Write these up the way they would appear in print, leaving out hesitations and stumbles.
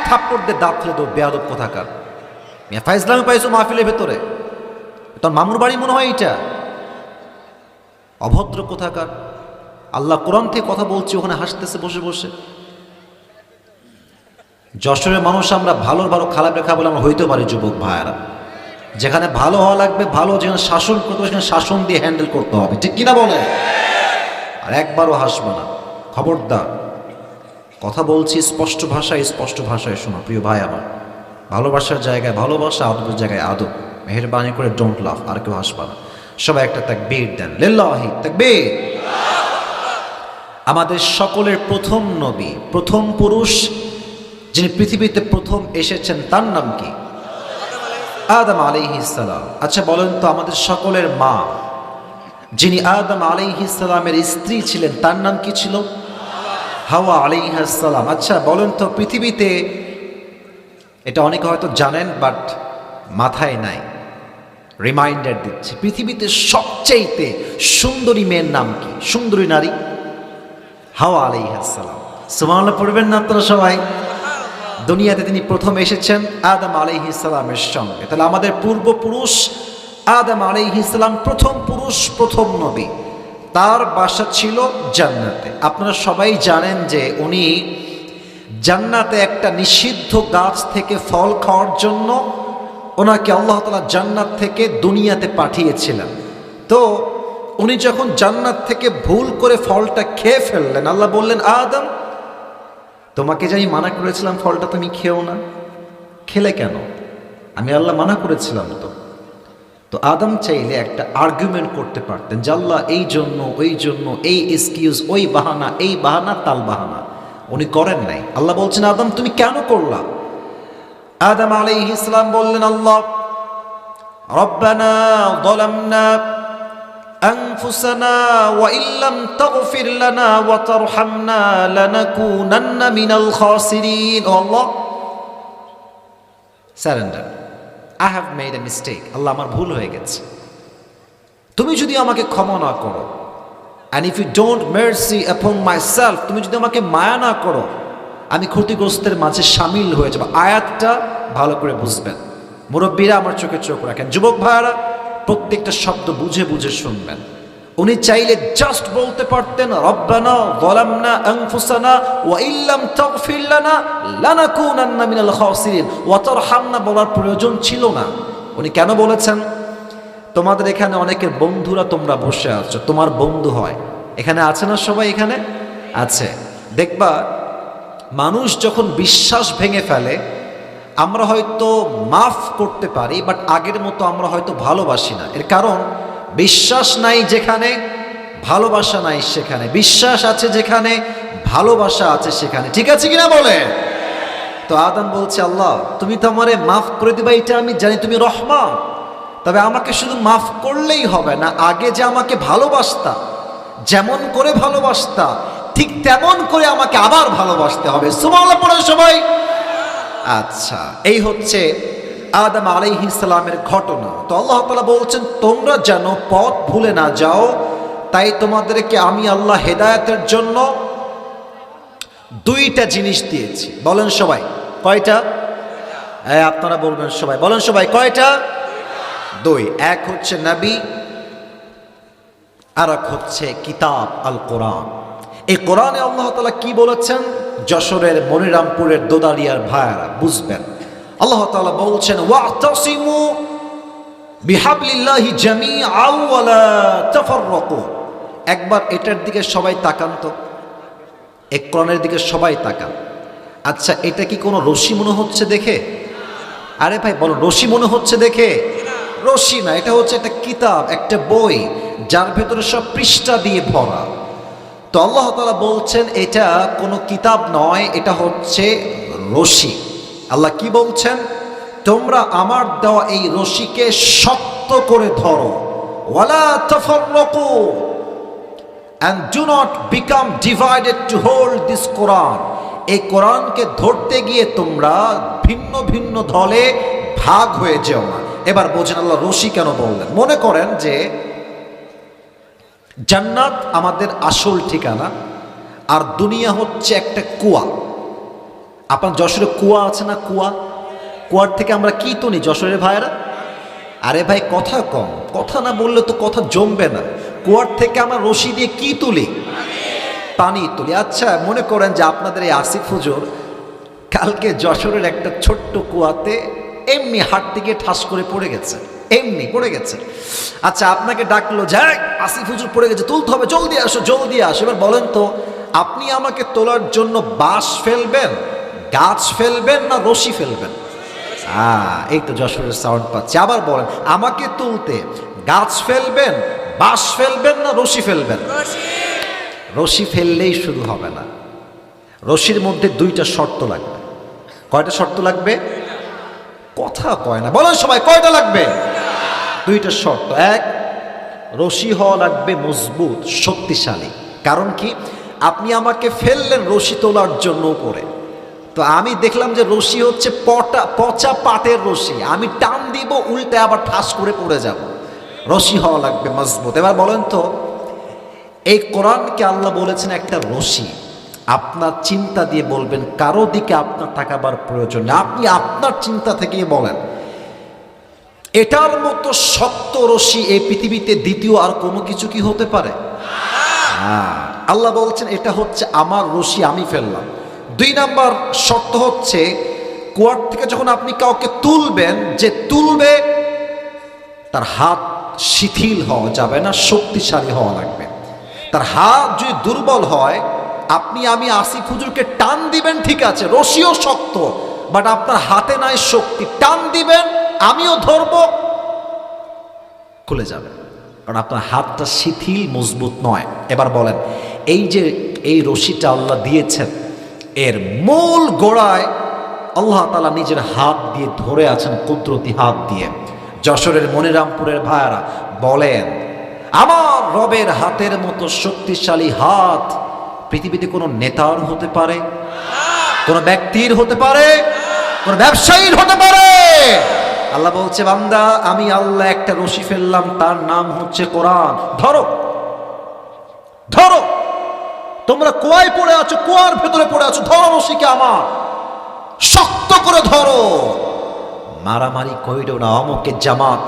থাপ্পড় দিয়ে দাঁত ফেলে দেবো, বেয়াদব কোথাকার। মিয়া ফাইজলামি পাইছো মাহফিলের ভেতরে, তোর মামুর বাড়ি মনে হয় এটা? অভদ্র কোথাকার। আল্লাহ কোরআন থেকে কথা বলছি, ওখানে হাসতেছে বসে বসে। যশোরের মানুষ আমরা ভালোর ভালো, খারাপ রেখা বলে আমরা হইতে পারি যুবক ভাইয়ারা। যেখানে ভালো হওয়া লাগবে ভালো, যেখানে শাসন করতে হবে সেখানে শাসন দিয়ে হ্যান্ডেল করতে হবে, ঠিক কিনা বলে? আর একবারও হাসবো না, খবরদার। কথা বলছি স্পষ্ট ভাষায় শোনো প্রিয় ভাই আমার। ভালোবাসার জায়গায় ভালোবাসা, আদবের জায়গায় আদব। মেহেরবানি করে ডোন্ট লাফ, আর কেউ হাসবা না। সবাই একটা তাকবীর দেন, লিল্লাহি তাকবীর। আমাদের সকলের প্রথম নবী, প্রথম পুরুষ যিনি পৃথিবীতে প্রথম এসেছেন তার নাম কি? আদম আলাইহিস সালাম। আচ্ছা বলেন তো, আমাদের সকলের মা যিনি আদম আলাইহিস সালামের স্ত্রী ছিলেন তার নাম কি ছিল? হাওয়া আলাইহিস সালাম। আচ্ছা বলেন তো, পৃথিবীতে, এটা অনেকে হয়তো জানেন বাট মাথায় নাই, রিমাইন্ডার দিচ্ছি, পৃথিবীতে সবচেয়ে সুন্দরী মেয়ের নাম কি? সুন্দরী নারী হাওয়া আলাইহিস সালাম। সুবহানাল্লাহ পড়বেন না আপনারা সবাই? দুনিয়াতে তিনি প্রথম এসেছেন আদম আলাইহিস সালামের সঙ্গে। তাহলে আমাদের পূর্বপুরুষ আদম আলাইহিস সালাম প্রথম পুরুষ, প্রথম নবী। তার বাসা ছিল জান্নাতে। আপনারা সবাই জানেন যে উনি জান্নাতে একটা নিষিদ্ধ গাছ থেকে ফল খাওয়ার জন্য ওনাকে আল্লাহ তাআলা জান্নাত থেকে দুনিয়াতে পাঠিয়েছিলেন। তো উনি যখন জান্নাত থেকে ভুল করে ফলটা খেয়ে ফেললেন, আল্লাহ বললেন, আদম তোমাকে যে আমি মানা করেছিলাম ফলটা তুমি খেও না, খেলে কেন? আমি আল্লাহ মানা করেছিলাম তো। তো আদম চাইলে একটা আর্গুমেন্ট করতে পারতেন যে আল্লাহ এই জন্য ওই জন্য, এই এক্সকিউজ, ওই বাহানা, এই বাহানা, তাল বাহানা। উনি করেন নাই। আল্লাহ বলছেন, আদম তুমি কেন করলা? আদম আলাইহিস সালাম বললেন, আল্লাহ রব্বানা যালামনা আনফুসানা ওয়া ইল্লাম তাগফির লানা ওয়া তারহামনা লানাকুনান্না মিনাল খাসিরিন। O Allah, surrender, I have made a mistake. Allah আমার ভুল হয়ে গেছে, তুমি যদি আমাকে ক্ষমা না করো, and if you don't mercy upon myself, তুমি যদি আমাকে মায়া না করো, আমি ক্ষতিগ্রস্তের মাঝে শামিল হয়ে যাব। আয়াতটা ভালো করে বুঝবেন, মুরব্বীরা আমার চোখে চোখ রাখেন, যুবক ভাইরা প্রত্যেকটা শব্দ বুঝে বুঝে শুনবেন। উনি চাইলে জাস্ট বলতে পারতেন রব্বানা যালামনা আনফুসানা ওয়া ইল্লাম তাগফির লানা লানাকুনান্না মিনাল খাসিরিন ওয়া তারহামনা বলার প্রয়োজন ছিল না। উনি কেন বলেছেন? তোমাদের এখানে অনেকের বন্ধুরা তোমরা বসে আছো, তোমার বন্ধু হয়, এখানে আছে না সবাই? এখানে আছে। দেখবা মানুষ যখন বিশ্বাস ভেঙে ফেলে, আমরা হয়তো মাফ করতে পারি বাট আগের মতো আমরা হয়তো ভালোবাসি না। এর কারণ বিশ্বাস নাই যেখানে, ভালোবাসা নাই সেখানে। বিশ্বাস আছে যেখানে, ভালোবাসা আছে সেখানে, ঠিক আছে কিনা বলে? তো আদম বলছে, আল্লাহ তুমি তো আমারে মাফ করে দিবা, এটা আমি জানি, তুমি রহমান, তবে আমাকে শুধু মাফ করলেই হবে না, আগে যে আমাকে ভালোবাসতা, যেমন করে ভালোবাসতা ঠিক তেমন করে আমাকে আবার ভালোবাসতে হবে। সুবহানাল্লাহ পড়ে সবাই। আচ্ছা, এই হচ্ছে আদম আলাইহিস সালামের ঘটনা। তো আল্লাহ তাআলা বলছেন, তোমরা যেন পথ ভুলে না যাও, তাই তোমাদেরকে আমি আল্লাহ হেদায়েতের জন্য দুইটা জিনিস দিয়েছি। বলেন সবাই, কয়টা? আপনারা বলবেন সবাই, বলেন সবাই, কয়টা? দুই। এক হচ্ছে নবী, আর এক হচ্ছে কিতাব আল কোরআন। এই কোরআনে আল্লাহ তাআলা কি বলেছেন? যশোরের মনিরামপুরের দোদালিয়ার ভাইয়ারা বুঝবেন। আল্লাহ তাআলা বলছেন, ওয়াতাসিমু বিহাবলিল্লাহি জামিআন ওয়া লা তাফাররাকু। একবার এটার দিকে সবাই তাকান তো, এই কোরআনের দিকে সবাই তাকান। আচ্ছা, এটা কি কোনো রশি মনে হচ্ছে দেখে? আরে ভাই বলো, রশি মনে হচ্ছে দেখে? রশি না, এটা হচ্ছে একটা কিতাব, একটা বই, যার ভেতরে সব পৃষ্ঠা দিয়ে ভরা। তো আল্লাহ তাআলা বলছেন এটা কোনো কিতাব নয়, এটা হচ্ছে রশি। আল্লাহ কি বলছেন? তোমরা আমার দেওয়া এই রশিকে শক্ত করে ধরো, ওয়ালা তাফাররাকু, and do not become divided to hold this Quran. এই কোরআনকে ধরতে গিয়ে তোমরা ভিন্ন ভিন্ন দলে ভাগ হয়ে যেও না। এবার বোঝেন আল্লাহ রশি কেন বললেন। মনে করেন যে জান্নাত আমাদের আসল ঠিকানা, আর দুনিয়া হচ্ছে একটা কুয়া। আপনার যশোরে কুয়া আছে না? কুয়ার থেকে আমরা কি তুলি যশোরের ভাইয়েরা? আরে ভাই কথা কম, কথা না বললে তো কথা জমবে না। কুয়ার থেকে আমরা রশি দিয়ে কি তুলি? পানি তুলি। আচ্ছা মনে করেন যে আপনাদের এই আসিফ হুজুর কালকে যশোরের একটা ছোট্ট কুয়াতে এমনি হাঁটতে গিয়ে ঠাস করে পড়ে গেছে, এমনি পড়ে গেছে। আচ্ছা আপনাকে ডাকলো, যাক আসিফ হুজুর পড়ে গেছে, তুলতে হবে, জলদি আসো জলদি আসো। এবার বলেন তো, আপনি আমাকে তোলার জন্য বাঁশ ফেলবেন, গাছ ফেলবেন, না রশি ফেলবেন? এই তো যশোরের সাউন্ড পাচ্ছি। আবার বলেন, আমাকে তুলতে গাছ ফেলবেন, বাঁশ ফেলবেন, না রশি ফেলবেন? রশি ফেললেই শুধু হবে না, রশির মধ্যে দুইটা শর্ত লাগবে। কয়টা শর্ত লাগবে? কথা কয় না, বলেন সবাই, কয়টা লাগবে? দুইটা শর্ত। এক, রশি হওয়া লাগবে মজবুত, শক্তিশালী। কারণ কি, আপনি আমাকে ফেললেন রশি তোলার জন্য উপরে, তো আমি দেখলাম যে রশি হচ্ছে পচা পাটের রশি, আমি টান দিব, উল্টে আবার ঠাস করে পড়ে যাব। রশি হওয়া লাগবে মজবুত। এবার বলেন তো, এই কোরআনকে আল্লাহ বলেছেন একটা রশি। আপনার চিন্তা দিয়ে বলবেন, কারো দিকে আপনার তাকাবার প্রয়োজন নেই, আপনি আপনার চিন্তা থেকেই বলেন, এটার মতো শক্ত রশি এই পৃথিবীতে দ্বিতীয় আর কোনো কিছু কি হতে পারে? আল্লাহ বলছেন এটা হচ্ছে আমার রশি, আমি ফেললাম। দুই নাম্বার শর্ত হচ্ছে, কুয়ার থেকে যখন আপনি কাউকে তুলবেন, যে তুলবে তার হাত শিথিল হওয়া যাবে না, শক্তিশালী হওয়া লাগবে। তার হাত যদি দুর্বল হয়, আমি আসিফ হুজুরকে টান দিবেন, ঠিক আছে, রশিও শক্ত, বাট আপনার হাতে নাই শক্তি, টান দিবেন, আমিও ধরবো, খুলে যাবে, কারণ আপনার হাতটা শিথিল, মজবুত নয়। এবার বলেন, এই যে এই রশিটা আল্লাহ দিয়েছেন, এর মূল গোড়ায় আল্লাহ তাআলা নিজের হাত দিয়ে ধরে আছেন, কুদরতি হাত দিয়ে। যশোরের মনিরামপুরের ভাইয়ারা বলেন, আমার রবের হাতের মতো শক্তিশালী হাত পৃথিবীতে কোনো নেতার হতে পারে, কোনো ব্যক্তির হতে পারে, কোনো ব্যবসায়ীর হতে পারে? আল্লাহ বলছে, বান্দা আমি আল্লাহ একটা রশি ফেললাম, তার নাম হচ্ছে কোরআন। ধরো ধরো, তোমরা কুয়ায় পড়ে আছো, কুয়ার ভেতরে পড়ে আছো, ধরো রশিকে আমার, শক্ত করে ধরো। মারামারি কইরো না, অমুকে জামাত,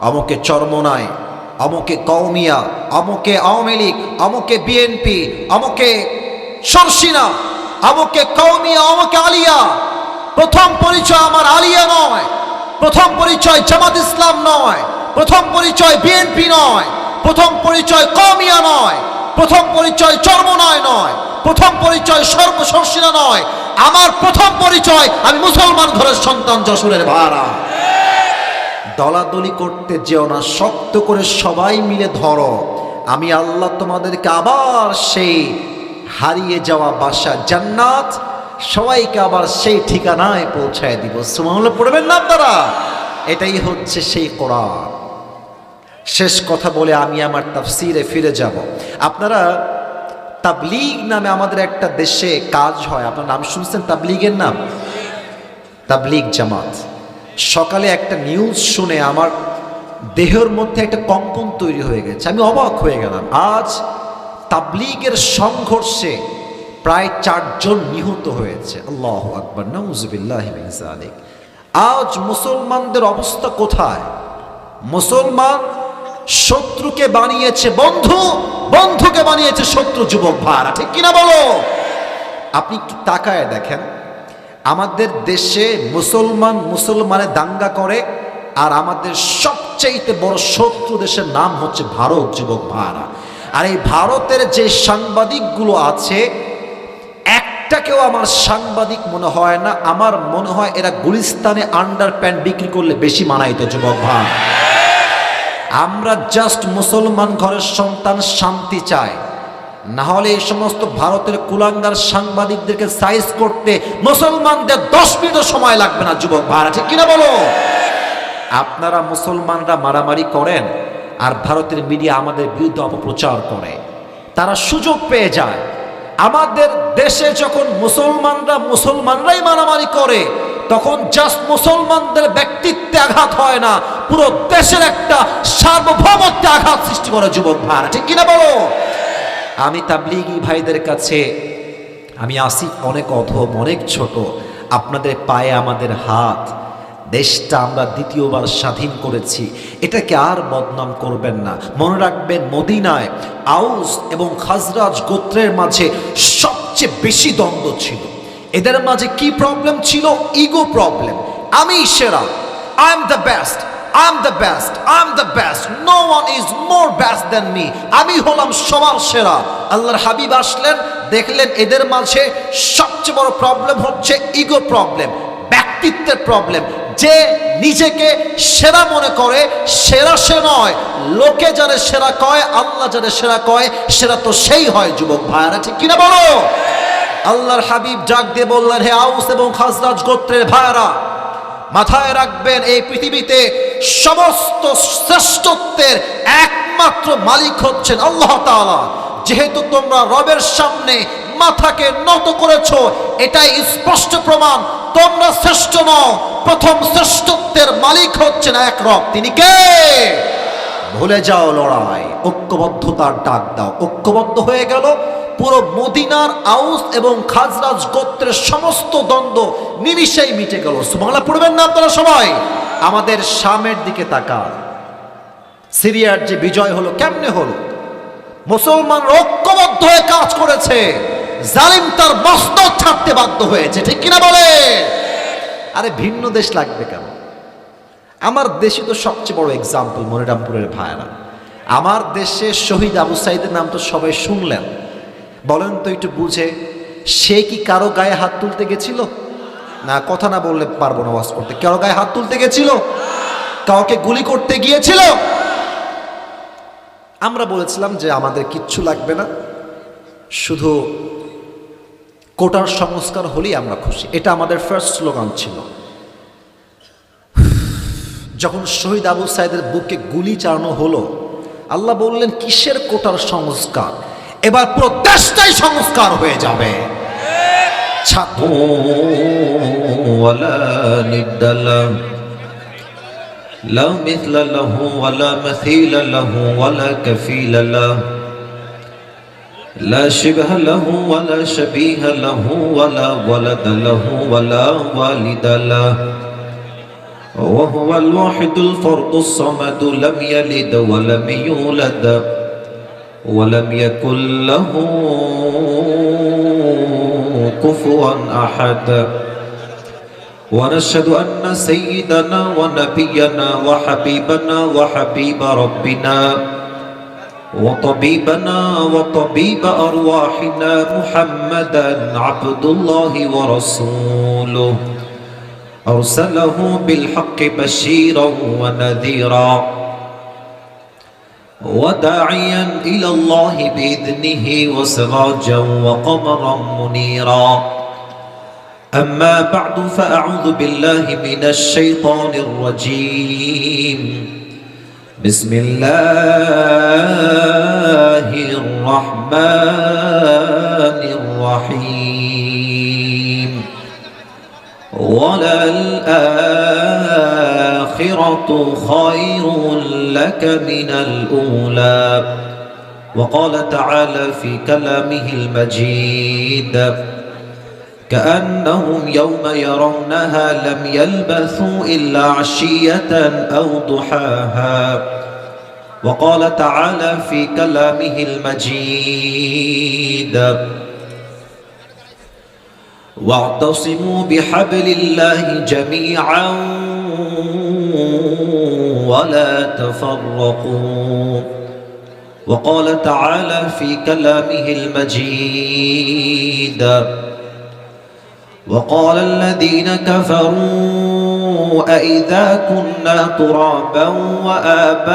অমুকে চরমনায়, অমুকে কওমিয়া, অমুকে আওয়ামী লীগ, অমুকে বিএনপি, অমুকে সরসিনা, অমুকে কওমিয়া, অমুকে আলিয়া। প্রথম পরিচয় আমার আলিয়া নয়, প্রথম পরিচয় জামাত ইসলাম নয়, প্রথম পরিচয় বিএনপি নয়, প্রথম পরিচয় কওমিয়া নয়, প্রথম পরিচয় চরমনায় নয়, প্রথম পরিচয় সরসিনা নয়। আমার প্রথম পরিচয়, আমি মুসলমান ঘরের সন্তান, যশোরের ভাড়া। দলাদলি করতে যেও না, শক্ত করে সবাই মিলে ধরো। আমি আল্লাহ তোমাদেরকে আবার সেই হারিয়ে যাওয়া বাসা জান্নাত, সবাইকে আবার সেই ঠিকানায় পৌঁছায় দিব। সুবহানাল্লাহ পড়বেন না আপনারা? এটাই হচ্ছে সেই কোরআন। শেষ কথা বলে আমি আমার তাফসিরে ফিরে যাব। আপনারা তাবলীগ নামে আমাদের একটা দেশে কাজ হয়, আপনার নাম শুনছেন তাবলীগের নাম? তাবলীগ জামাত। সকালে একটা নিউজ শুনে আমার দেহের মধ্যে একটা কম্পন তৈরি হয়ে গেছে, আমি অবাক হয়ে গেলাম। আজ তাবলীগের সংঘর্ষে প্রায় 4 জন নিহত হয়েছে। আল্লাহু আকবার, নাউযুবিল্লাহি মিন যালিক। আজ মুসলমানদের অবস্থা কোথায়? মুসলমান শত্রুকে বানিয়েছে বন্ধু, বন্ধুকে বানিয়েছে শত্রু। যুবক ভাইরা ঠিক কিনা বলো? আপনি কি তাকায় দেখেন, আমাদের দেশে মুসলমানে দাঙ্গা করে, আর আমাদের সবচেয়ে বড় শত্রু দেশের নাম হচ্ছে ভারত। যুবক ভাইরা, আর এই ভারতের যে সাংবাদিকগুলো আছে, একটাকেও আমার সাংবাদিক মনে হয় না। আমার মনে হয় এরা গুলিস্তানে আন্ডার প্যান্ট বিক্রি করলে বেশি মানাইতো। যুবক ভাই, আমরা জাস্ট মুসলমান ঘরের সন্তান, শান্তি চাই। না হলে এই সমস্ত ভারতের কুলাঙ্গার সাংবাদিকদেরকে সাইজ করতে মুসলমানদের 10 মিনিটও সময় লাগবে না। যুবক ভাইরা ঠিক কিনা বলো? আপনারা মুসলমানরা মারামারি করেন, আর ভারতের মিডিয়া আমাদের বিরুদ্ধে অপপ্রচার করে, তারা সুযোগ পেয়ে যায়। আমাদের দেশে যখন মুসলমানরাই মারামারি করে, তখন জাস্ট মুসলমানদের ব্যক্তিত্বে আঘাত হয় না, পুরো দেশের একটা সার্বভৌমত্বে আঘাত সৃষ্টি করে। যুবক ভাইরা ঠিক কিনা বলো? আমি তাবলীগী ভাইদের কাছে আমি আসি অনেক অধম, অনেক ছোট, আপনাদের পায়ে আমাদের হাত। দেশটা আমরা দ্বিতীয়বার স্বাধীন করেছি, এটাকে আর বদনাম করবেন না। মনে রাখবেন, মদিনায় আউস এবং খাজরাজ গোত্রের মাঝে সবচেয়ে বেশি দ্বন্দ্ব ছিল। এদের মাঝে কি প্রবলেম ছিল? Ego problem. আমি সেরা, I am the best, I am the best, I am the best, no one is more best than me. আমি হলাম সবার সেরা। আল্লাহর হাবিব আসলেন, দেখলেন এদের মাঝে সবচেয়ে বড় প্রবলেম হচ্ছে ইগো প্রবলেম, ব্যক্তিত্বের প্রবলেম। যে নিজেকে সেরা মনে করে, সেরা সে নয়। লোকে যারা সেরা কয়, আল্লাহ যারা সেরা কয়, সেরা তো সেই হয়। যুবক ভাইয়ারা, ঠিক কিনা বলো? আল্লাহর হাবিব ডাক দিয়ে বললেন, হে আউস এবং খাজরাজ গোত্রের ভাইয়ারা, মাথায় রাখবেন, এই পৃথিবীতে সমস্ত শ্রেষ্ঠত্বের একমাত্র মালিক হচ্ছেন আল্লাহ তাআলা। যেহেতু তোমরা রবের সামনে মাথাকে নত করেছো, এটাই স্পষ্ট প্রমাণ তোমরা শ্রেষ্ঠ নও। প্রথম শ্রেষ্ঠত্বের মালিক হচ্ছেন এক রব, তিনি কে? ভুলে যাও লড়াই, ঐক্যবদ্ধতার ডাক দাও। ঐক্যবদ্ধ হয়ে গেল, পুরো মদিনার আউস এবং খাজরাজ গোত্রের সমস্ত দ্বন্দ্ব নিমিষেই মিটে গেল। সুবহানাল্লাহ পড়বেন না আপনারা সবাই? আমাদের শামের দিকে তাকান, সিরিয়ার যে বিজয় হলো, কেমনে হলো? মুসলমান ঐক্যবদ্ধ হয়ে কাজ করেছে, জালিম তার মস্তক ছাড়তে বাধ্য হয়েছে, ঠিক কিনা বলে? আরে ভিন্ন দেশ লাগবে কেন? আমার দেশে তো সবচেয়ে বড় এক্সাম্পল মনিরামপুরের ভাইরা। আমার দেশে শহীদ আবু সাইদের নাম তো সবাই শুনলেন। বলেন তো একটু বুঝে, সে কি কারো গায়ে হাত তুলতে গেছিল? না, কথা না বললে পারবো না ওয়াজ করতে। কারো গায়ে হাত তুলতে গেছিল? কাউকে গুলি করতে গিয়েছিল? আমরা বলেছিলাম যে আমাদের কিচ্ছু লাগবে না, শুধু কোটার সংস্কার হলেই আমরা খুশি। এটা আমাদের ফার্স্ট স্লোগান ছিল। যখন শহীদ আবু সাইদের বুকে গুলি চালানো হলো, আল্লাহ বললেন, কিসের কোটার সংস্কার? এবার পুরো দেশটাই সংস্কার হয়ে যাবে। لا مثل له ولا مثيل له ولا كفيل له لا شبه له ولا شبيه له ولا ولد له ولا والد له وهو الواحد الفرد الصمد لم يلد ولم يولد ولم يكن له كفوا أحد ونشهد أن سيدنا ونبينا وحبيبنا وحبيب ربنا وطبيبنا وطبيب أرواحنا محمدا عبد الله ورسوله أرسله بالحق بشيرا ونذيرا وداعيا إلى الله بإذنه وسراجا وقمرا منيرا أما بعد فأعوذ بالله من الشيطان الرجيم بسم الله الرحمن الرحيم وللآخرة خير لك من الأولى وقال تعالى في كلامه المجيد كأنهم يوم يرونها لم يلبثوا إلا عشية أو ضحاها وقال تعالى في كلامه المجيد واعتصموا بحبل الله جميعا ولا تفرقوا وقال تعالى في كلامه المجيد وقال الذين كفروا أئذا كنا ترابا وآباؤنا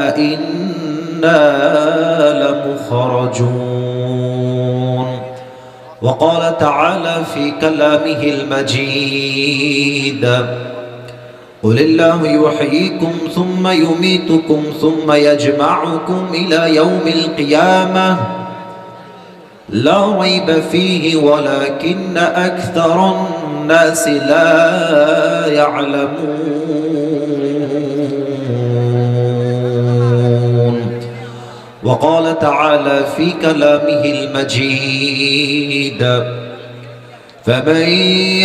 أئنا لمخرجون وقال تعالى في كلامه المجيد قل الله يحييكم ثم يميتكم ثم يجمعكم إلى يوم القيامة لا ريب فيه ولكن أكثر الناس لا يعلمون. وقال تعالى في كلامه المجيد: فمن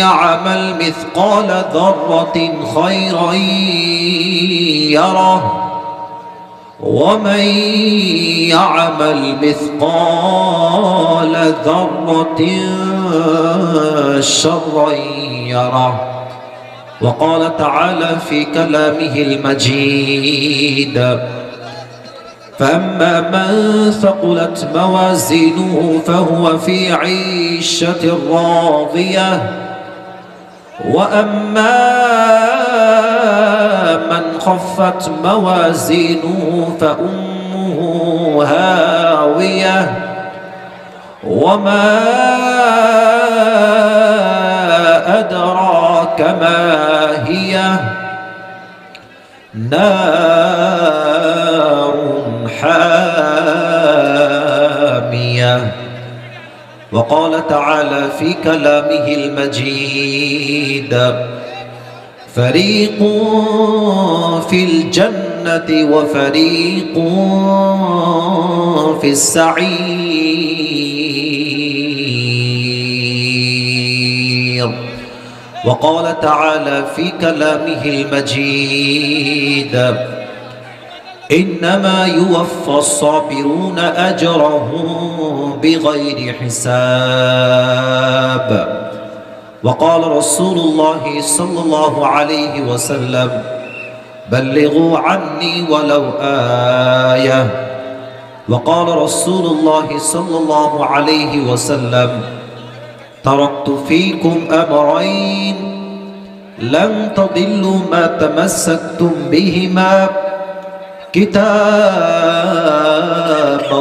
يعمل مثقال ذرة خيرا يره ومن يعمل مثقال ذرة شرا يره. وقال تعالى في كلامه المجيد: فأما من ثقلت موازينه فهو في عيشة راضية وأما من خفت موازينه فأمه هاوية وما أدراك ما هي نار حامية. وقال تعالى في كلامه المجيد: فريق في الجنة وفريق في السعير. وقال تعالى في كلامه المجيد: إنما يوفى الصابرون أجرهم بغير حساب. وقال رسول الله صلى الله عليه وسلم: بلغوا عني ولو آية. وقال رسول الله صلى الله عليه وسلم: تركت فيكم أمرين لن تضلوا ما تمسكتم بهما كتاب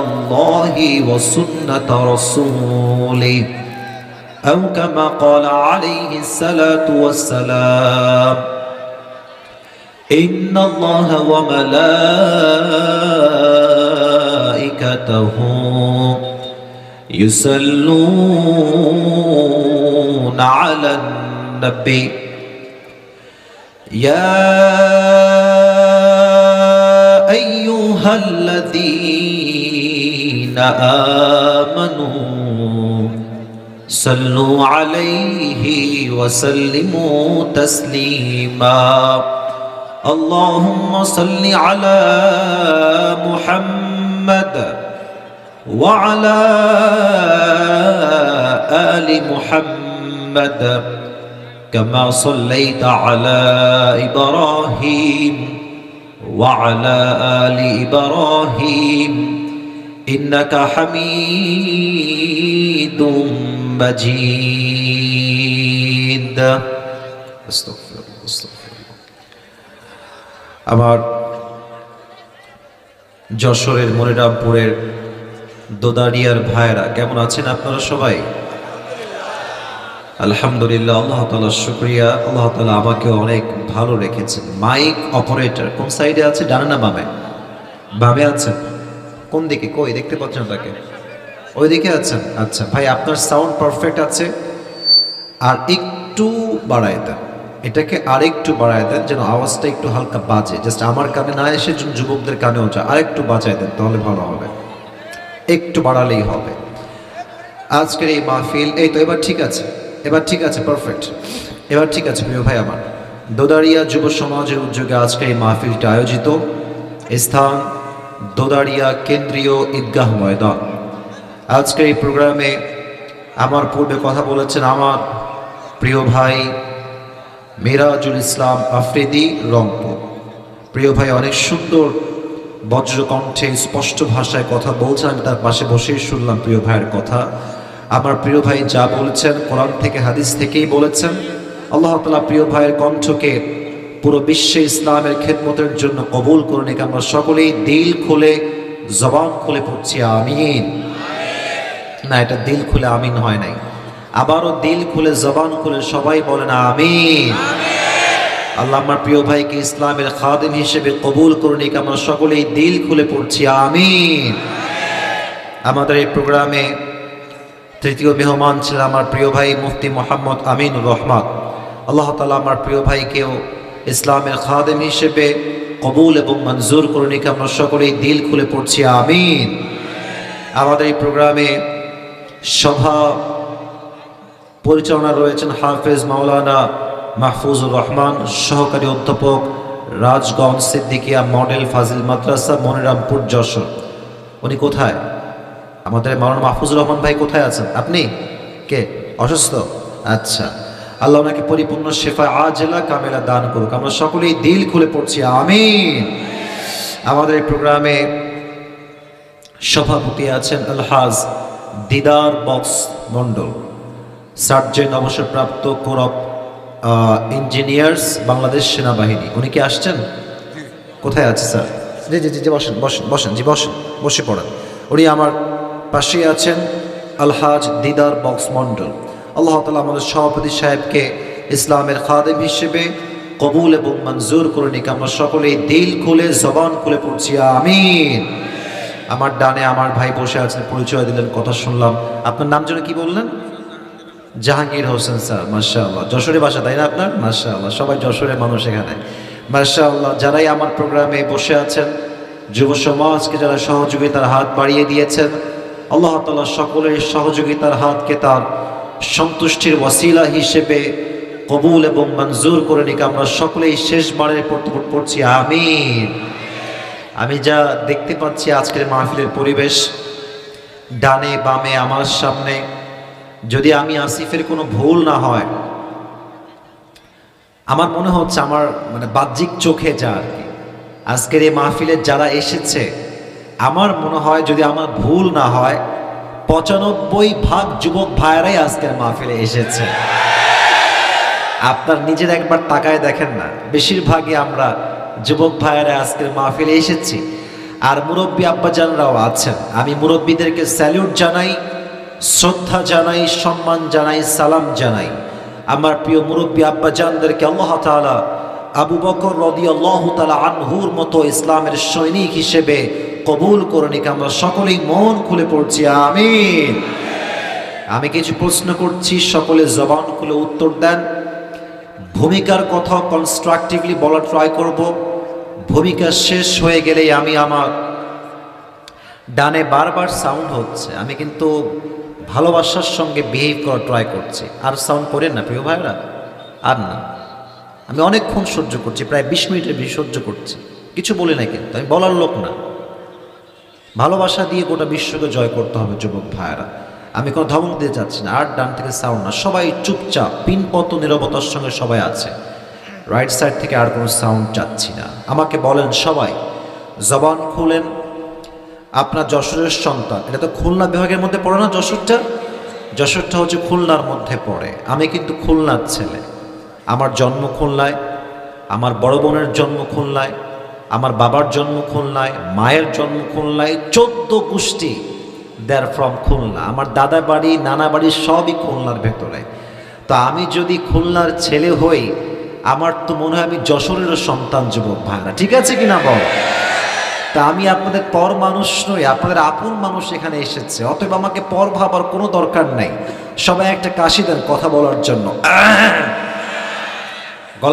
الله وسنة رسوله، أو كما قال عليه الصلاة والسلام: إن الله وملائكته يصلون على النبي يا أيها الذين آمنوا صلوا عليه وسلموا تسليما. اللهم صل على محمد وعلى آل محمد كما صليت على إبراهيم وعلى آل إبراهيم إنك حميد مجيد. أستغفر الله أستغفر الله. আমার যশোরের মনিরামপুরের দোদারিয়ার ভাইরা কেমন আছেন আপনারা সবাই? আলহামদুলিল্লাহ, আল্লাহ তাআলার শুকরিয়া। আল্লাহ তাআলা আমাকে অনেক ভালো রেখেছেন। মাইক অপারেটর কোন সাইডে আছে, ডানে না বামে? বামে আছেন। কোন দিকে? কই দেখতে পাচ্ছেন তাকে? ওইদিকে আছেন। আচ্ছা ভাই, আপনার সাউন্ড পারফেক্ট আছে, আর একটু বাড়ায় দেন, এটাকে আরেকটু বাড়ায় দেন যেন আওয়াজটা একটু হালকা বাজে, জাস্ট আমার কানে না এসে যুবকদের কানেও যায়, আরেকটু বাজায় দেন তাহলে ভালো হবে, একটু বাড়ালেই হবে। আজকের এই মাহফিল, এই তো এবার ঠিক আছে, এবার ঠিক আছে, পারফেক্ট, এবার ঠিক আছে। প্রিয় ভাই আমার, দোদারিয়া যুব সমাজের উদ্যোগে আজকের এই মাহফিলটা আয়োজিত। স্থান দোদারিয়া কেন্দ্রীয় ঈদগাহ ময়দান। আজকের এই প্রোগ্রামে আমার পূর্বে কথা বলেছেন আমার প্রিয় ভাই মিরাজুল ইসলাম আফ্রিদি রংপুর। প্রিয় ভাই অনেক সুন্দর বজ্রকণ্ঠে স্পষ্ট ভাষায় কথা বলছেন, আমি তার পাশে বসেই শুনলাম প্রিয় ভাইয়ের কথা। আমার প্রিয় ভাই যা বলছেন কোরআন থেকে হাদিস থেকেই বলেছেন। আল্লাহ তাআলা প্রিয় ভাইয়ের কণ্ঠকে পুরো বিশ্বে ইসলামের খেদমতের জন্য কবুল করুন। একে আমরা সকলেই দিল খুলে জবান খুলে পড়ছি আমিন। না, এটা দিল খুলে আমিন হয় নাই, আবারও দিল খুলে জবান খুলে সবাই বলেন আমিন। আল্লাহ আমার প্রিয় ভাইকে ইসলামের খাদিম হিসেবে কবুল করুন। একে আমরা সকলেই দিল খুলে পড়ছি আমিন। আমাদের এই প্রোগ্রামে তৃতীয় মেহমান ছিলেন আমার প্রিয় ভাই মুফতি মোহাম্মদ আমিনুর রহমান। আল্লাহ তাআলা আমার প্রিয় ভাইকেও ইসলামের খাদেম হিসেবে কবুল এবং মঞ্জুর করে নিকে আমরা সকলেই দিল খুলে পড়ছি আমিন। আমাদের এই প্রোগ্রামে সভা পরিচালনা রয়েছেন হাফেজ মাওলানা মাহফুজুর রহমান, সহকারী অধ্যাপক রাজগঞ্জ সিদ্দিকিয়া মডেল ফাজিল মাদ্রাসা মনিরামপুর যশোর। উনি কোথায়? আমাদের মাওলানা মাহফুজুর রহমান ভাই কোথায় আছেন? আপনি কে? অসুস্থ? আচ্ছা, আল্লাহ ওনাকে পরিপূর্ণ শেফা আজেলা কামেলা দান করুক। আমরা সকলেই দিল খুলে পড়ছি আমিন। আমাদের এই প্রোগ্রামে সভাপতি আছেন আলহাজ দিদার বক্স মন্ডল, সার্জেন্ট অবসরপ্রাপ্ত কোরপ ইঞ্জিনিয়ার্স বাংলাদেশ সেনাবাহিনী। উনি কি আসছেন? কোথায় আছে স্যার? জি জি জি জি, বসেন বসেন বসেন, জি বসেন, বসে পড়েন। উনি আমার পাশেই আছেন আলহাজ দিদার বক্স মন্ডল। আল্লাহ তাআলা আমাদের সভাপতি সাহেবকে ইসলামের খাদেম হিসেবে কবুল এবং মঞ্জুর করে নিক। আমরা সকলেই দিল খুলে জবান খুলে পড়ছি আমিন। আমার ডানে আমার ভাই বসে আছেন, পরিচয় দিলেন, কথা শুনলাম। আপনার নাম যেন কি বললেন? জাহাঙ্গীর হোসেন স্যার, মাশাআল্লাহ। যশোরে বাসা তাই না আপনার? মাশাআল্লাহ, সবাই যশোরের মানুষ এখানে, মাশাআল্লাহ। যারাই আমার প্রোগ্রামে বসে আছেন, যুব সমাজকে যারা সহযোগিতার হাত বাড়িয়ে দিয়েছেন, আল্লাহ তাআলা সকলের সহযোগিতার হাতকে তার সন্তুষ্টির ওয়াসিলা হিসেবে কবুল এবং মঞ্জুর করে নিক। আমরা সকলেই শেষবারের পড়ছি আমিন। আমি যা দেখতে পাচ্ছি আজকের মাহফিলের পরিবেশ, ডানে বামে আমার সামনে, যদি আমি আসিফের কোনো ভুল না হয়, আমার মনে হচ্ছে আমার বাহ্যিক চোখে যা আর কি, আজকের এই মাহফিলে যারা এসেছে, আমার মনে হয় যদি আমার ভুল না হয় ৯৫% যুবক ভাইয়েরাই আজকের মাহফিলে এসেছে। আপনার নিজের একবার তাকায় দেখেন না, বেশিরভাগই আমরা যুবক ভাইয়েরা আজকের মাহফিলে এসেছি। আর মুরব্বী আব্বাজানরাও আছেন। আমি মুরব্বীদেরকে স্যালিউট জানাই, শ্রদ্ধা জানাই, সম্মান জানাই, সালাম জানাই। আমার প্রিয় মুরব্বী আব্বাজানদেরকে আল্লাহ তাআলা আবু বকর রাদিয়াল্লাহু তাআলা আনহুর মতো ইসলামের সৈনিক হিসেবে কবুল করে নিক। আমরা সকলেই মন খুলে পড়ছি আমিন। আমি কিছু প্রশ্ন করছি, সকলে জবান খুলে উত্তর দেন। ভূমিকার কথা কনস্ট্রাকটিভলি বলার ট্রাই করব। ভূমিকা শেষ হয়ে গেলেই আমি আমার ডানে বারবার সাউন্ড হচ্ছে, আমি কিন্তু ভালোবাসার সঙ্গে বিহেভ করার ট্রাই করছি। আর সাউন্ড করেন না প্রিয় ভাইরা, আর না। আমি অনেকক্ষণ সহ্য করছি, প্রায় 20 মিনিটের বেশি সহ্য করছি, কিছু বলি না, কিন্তু আমি বলার লোক না। ভালোবাসা দিয়ে গোটা বিশ্বকে জয় করতে হবে যুবক ভাইরা। আমি কোনো ধমক দিতে চাচ্ছি না। আর ডান থেকে সাউন্ড না, সবাই চুপচাপ পিনপত নীরবতার সঙ্গে সবাই আছে। রাইট সাইড থেকে আর কোনো সাউন্ড চাচ্ছি না। আমাকে বলেন সবাই, জবান খুলেন। আপনার যশোরের সন্তান, এটা তো খুলনা বিভাগের মধ্যে পড়ে না? যশোরটা হচ্ছে খুলনার মধ্যে পড়ে। আমি কিন্তু খুলনার ছেলে। আমার জন্ম খুলনায়, আমার বড় বোনের জন্ম খুলনায়, আমার বাবার জন্ম খুলনায়, মায়ের জন্ম খুলনায়, 14 গোষ্ঠী দেয়ার ফ্রম খুলনা। আমার দাদা বাড়ি, নানা বাড়ি সবই খুলনার ভেতরে। তো আমি যদি খুলনার ছেলে হই, আমার তো মনে হয় আমি যশোরেরও সন্তান যুবক ভাইরা, ঠিক আছে কিনা বল? তা আমি আপনাদের পর মানুষ নই, আপনাদের আপন মানুষ এখানে এসেছে। অতএব আমাকে পর ভাবার কোনো দরকার নাই। সবাই একটা কাশি দেন কথা বলার জন্য।